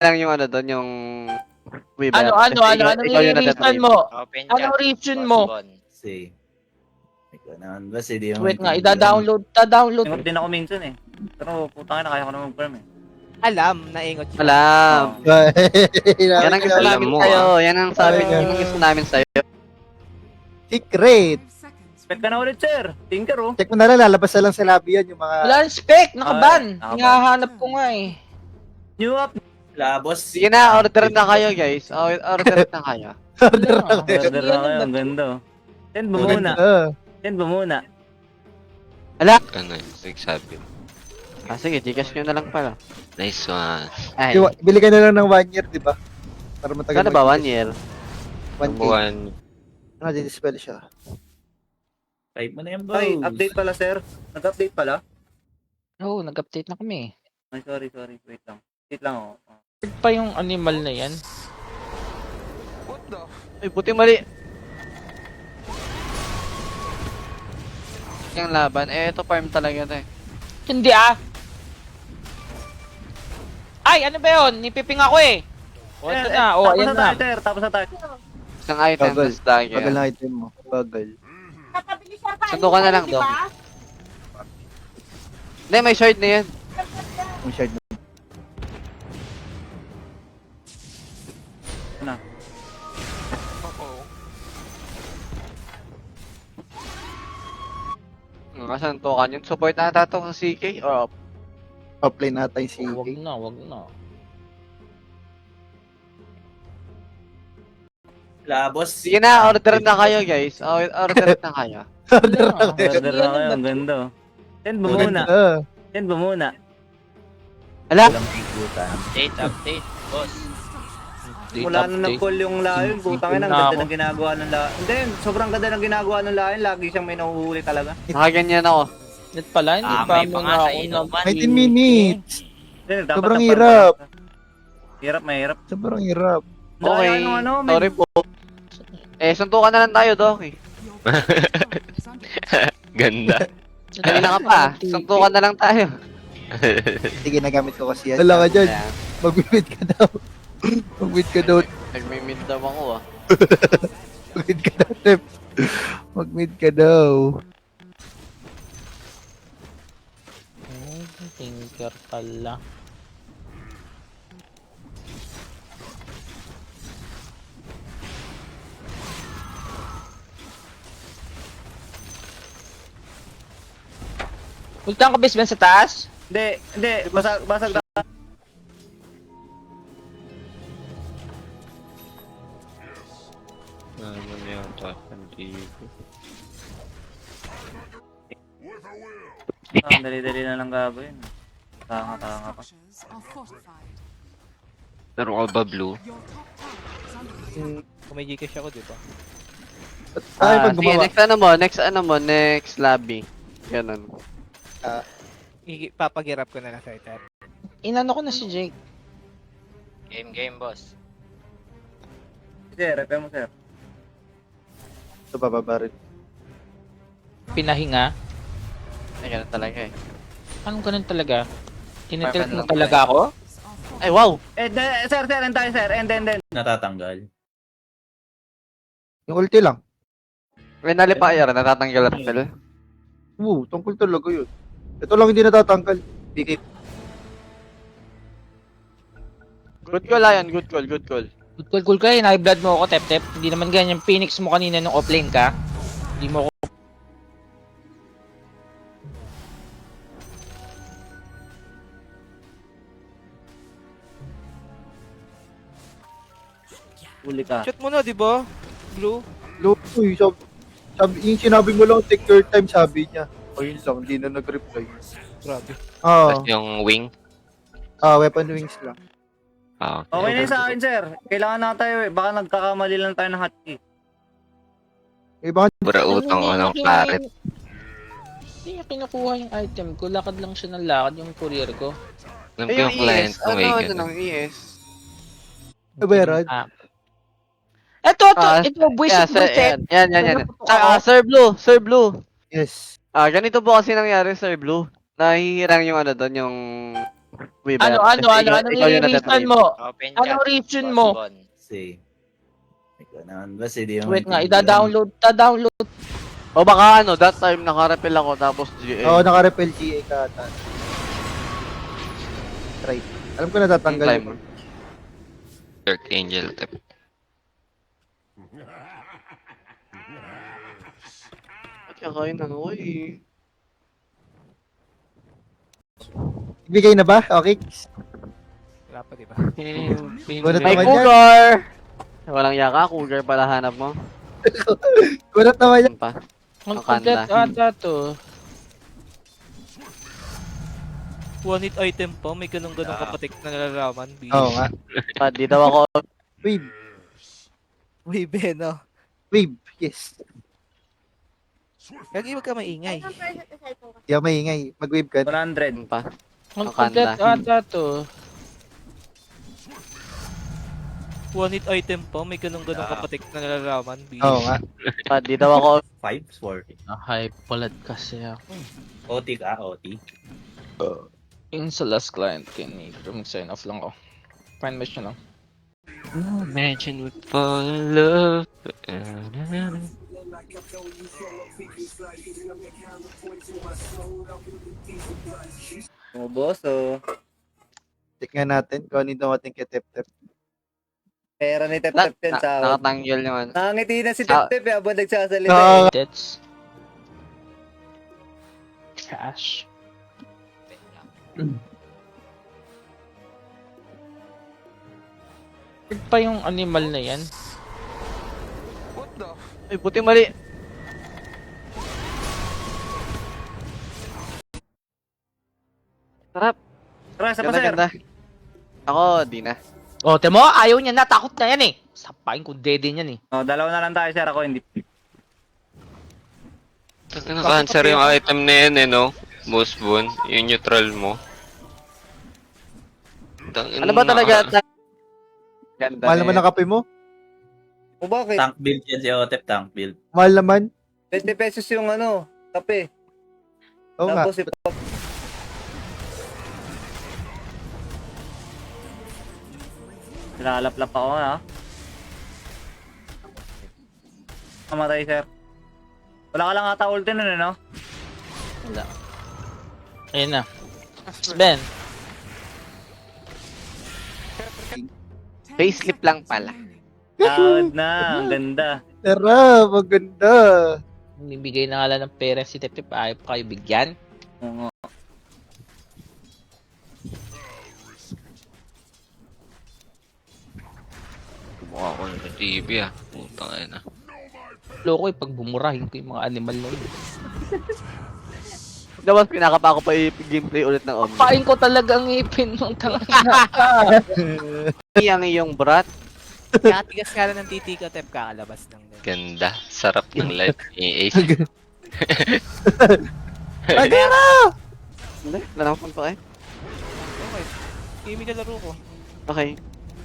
lang yung ano doon, yung Ano yung reason mo? Open chat. Anong reason mo? Si. Ikaw naman ba si di Wait nga, ida-download. Ingot din ako minsan eh. Pero putang ina, kaya ko naman mag-farm eh. Alam, naingot siya. Alam. Yan ang gusto Alam namin mo, sa'yo. Yan ang sabi, Alam. yan ang gusto namin sa'yo. Secret. Spec ka na ulit, sir. Tinker oh. Check mo na lang, lalabas na lang sa lobby yan yung mga... Wala yung spec, nakaban. Nakaban. Hinahanap ko nga eh. New up. Labos. Sige na, order na kayo guys. Order na kayo. Order na kayo. Order na kayo, ang ganda oh. Send mo muna. Send mo muna. Ala! Ano yun? Sabi mo. Sige, Gcash nyo na lang pala. Nice one. Ay, Bili ka na lang ng 1 year, di ba? Para matagal. kano ba? 1 year? 1K. Buwan. Ah, dispel siya. Type mo na yan, boss. Ay, update pala, sir. Nag-update pala. Oo, nag-update na kami. Ay, sorry. Wait lang. Wait lang oh. Pa yung animal na yan. Ay, puti mali. Yung laban, ito farm talaga to eh. Hindi ah. Ay, ano ba yun? Nipiping ako eh. O, ito na. O, ayan na. Tapos na tayo. Isang item, Bagal. tas dagger. Bagal na item mo. Bagal. Sundo ka na lang, Dok. Hindi, may shard na yan. Yung shard na. Na. Kasan to kan yung support na ata to sa CK? O, Offline nata yung CK. Wag na. Labos. sige na, order na kayo guys. Order na kayo. Order na kayo. Order na kayo, ang ganda oh. Send mo muna. Send mo muna. Ala! Walang ikutan. Update, boss. Mula na nag-call yung Lion, putang ina, ang ganda ng ginagawa ng Lion. Hindi, sobrang ganda ng ginagawa ng Lion, lagi siyang may nahuhuli talaga. Nakaganyan ako. Net pala, hindi pa May mo pa nga na sa ako inuman. 19 minutes. Hindi, dapat Sobrang ang hirap. Mahirap. Sobrang hirap. Okay, may... sorry po. Suntukan na lang tayo, Doc eh. Ganda. Kanina ka pa, suntukan na lang tayo. Sige, nagamit ko kasi yan. Wala ka dyan. Ayan. Mag-bid ka daw. Mag-bid ka daw. Nagme-mid daw ako ah. Mag-bid ka daw, Tep. Mag-bid ka daw. Tinker pala. Punta ka basement sa taas? Hindi, basag na. Ano na yung tatandigo? Dali-dali na lang gagawin. Tanga pa. Pero ka ba, Blue? Kung may Gcash ako, di ba? Ay, pag Sige, gumawa. next lobby. Ganun. Papagirap ko na lang sa item. Inano ko na si Jake. Game, boss. Sir, repair mo, sir. Ito, bababa rin. Pinahinga. Ay, ganun talaga eh. Anong ganun talaga? Tinitilt mo Parang talaga ako? Ay, wow! Sir, and tayo, sir. And then. Natatanggal. Yung ulti lang. May nalipayar, natatanggal ang spell. Tungkol talaga yun. Ito lang hindi natatanggal. Dikit. Good call, Lion. Good call. Cool ka, high blood mo ako, tep. Hindi naman ganyan yung Phoenix mo kanina nung offlane ka. Hindi mo ako... Huli ka. Shoot mo na, di ba? Blue? Uy, yung sinabi mo lang, take your time, sabi niya. Ayun lang, hindi na nag-reply. Grabe. Tapos yung wing. Weapon wings lang. Okay na sa akin, sir. Kailangan na tayo eh. Baka nagkakamali lang tayo ng hotkey. Eh, baka Pura utang ko ng parrot. Hindi niya kinukuha yung item ko. Lakad lang siya ng lakad yung courier ko. Alam ko yung client ko may Ano ganun. ng ES? Beran. Ito, buwisit, buwisit. Yan. Sir Blue. Yes. Ganito po kasi nangyari, Sir Blue. Nahihirang yung ano doon, yung Weaver. Ano Ikaw yung reason natatrade. mo? Open Anong reason mo? Si. May ganun ba si di mo? Wait nga, ida-download. O baka ano, that time naka-repel ako tapos GA. Oo, naka-repel GA ka ata. Try. Alam ko natatanggal Climber. yun. Dark Angel tip. Ba't kakain ano eh? Ibigay na ba? Okay. Wala pa, di ba? Kunat May naman yan. cougar! Walang yaka, cougar pala hanap mo. Kunat naman yan. Yan pa. Ang Ang content kanda. ata to. One hit item pa, may ganun-ganun kapatik na nalalaman. Oo nga. Pa, di daw ako. Wave. Wave, no? Wave. Yes. Kagi wag ka maingay. Di ako maingay. Mag-wave ka. 100. Yan pa. Ang Ang content kanda. ata to. One hit item pa, may ganun-ganun kapatik na nalalaman. Oo nga. Pa, di daw ako. 5 40. High blood kasi ako. OT ka, OT. Yung sa last client kay Negro, mag-sign off lang ako. Fine match na lang. Imagine we fall in love. Boss, oh. Check nga natin kung ano yung dumating kay Tep-Tep. Pera ni Tep-Tep yan sa akin. Nakatanggal naman. Nakangiti na si Tep-Tep eh, habang nagsasalita Oo. eh. That's cash. Ano pa yung animal na yan? Ay, puti mali. Sarap. Tara, sa pa, Ganda, sir. ganda. Ako, di na. O, temo, ayaw niya na, takot na yan eh. Sapain ko dede niyan eh. Oh, dalawa na lang tayo, sir. Ako hindi. Naka-answer yung item na yan eh, no? Boss Boon, yung neutral mo. Ano ba talaga? Ganda Mahal naman ang kape mo. O bakit? Tank build yan si Otep, tank build. Mahal naman. 20 pesos yung ano, kape. Oo nga. Tapos ipag... Nilalaplap ako ha. Namatay, sir. Wala ka lang ata ulti nun, no? Wala. Ayun na. Ben, Facelift lang pala. Loud na, ang ganda. Tara, maganda. bibigay na nga lang ng pera si Tep-Tep, ayaw pa kayo bigyan. Oo. Mukha ko ng TV ah. Putang ina. Loko eh, pag bumurahin ko yung mga animal na yun. Dapat pinakapa ko pa i-gameplay ulit ng Omni. Pain ko talaga ang ngipin ng tangina ka. Yang iyong brat. Katigas nga lang ng titi ko, Tep, kakalabas lang din. Ganda. Sarap ng life ni Ace. Agara! Hindi, wala naman pa eh. Okay. Kimi ka laro ko. Okay.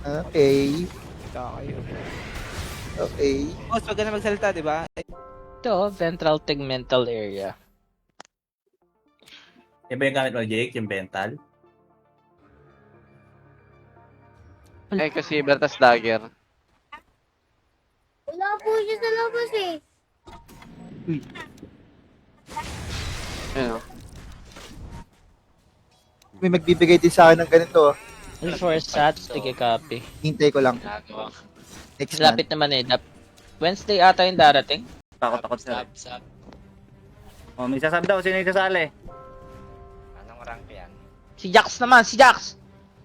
Okay. Kakayo. Okay. Boss, wag ka na magsalita, di ba? Ito, ventral tegmental area. Yan ba yung gamit mo, Jake? Yung Bental? Eh, kasi Bertas Dagger. Wala po siya sa labas eh. Ayun o. May magbibigay din sa akin ng ganito. For sats, tige copy. Hintay ko lang. Next month. Lapit naman eh. Wednesday ata yung darating. Takot-takot, sir. Oh, may sasab daw. Sino yung sasali? Anong rank yan? Si Jax naman, si Jax!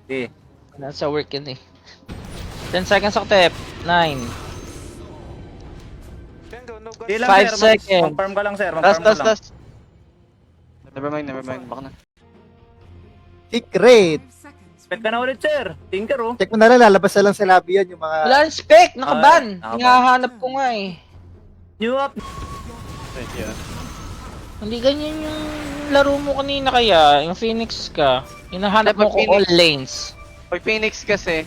Okay. Nasa work yun eh. 10 seconds ako, Tep. 9. Di lang, 5 sir. seconds. Confirm ka lang, sir. Last, Confirm ka last, lang. last. Never mind. Baka na. Secret! Spec ka na ulit, sir. Tinker, oh. Check mo na lang, lalabas na lang sa lobby yan yung mga... Wala rin spec! Nakaban! Ay, nakaban. Hinahanap ko nga eh. New up. Thank you. Hindi ganyan yung laro mo kanina kaya. Yung Phoenix ka. Hinahanap Pag mo ko Phoenix- all lanes. Pag Phoenix kasi,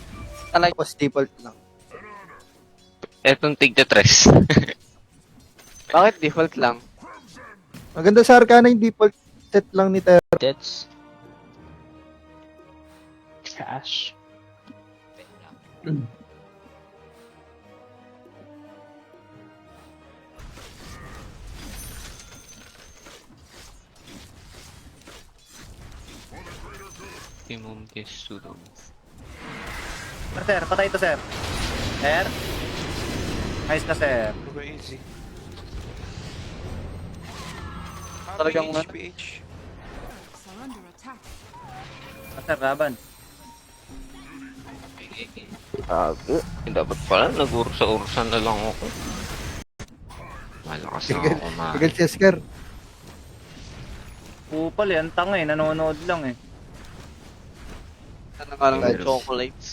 talaga Tapos default lang. Etong tigda tres. bakit default lang? Maganda sa Arcana yung default set lang ni Ter. That's... Cash. Timum Tesuro. Sir, patay ito, sir. Sir? Nice na, sir. Talagang Sir, laban. Dapat pala, nag-ursa-ursa na lang ako. Malakas na ako kumain. Tagal si Oscar. Upal eh, ang tanga eh. Nanonood lang eh. ano nga lang chocolates.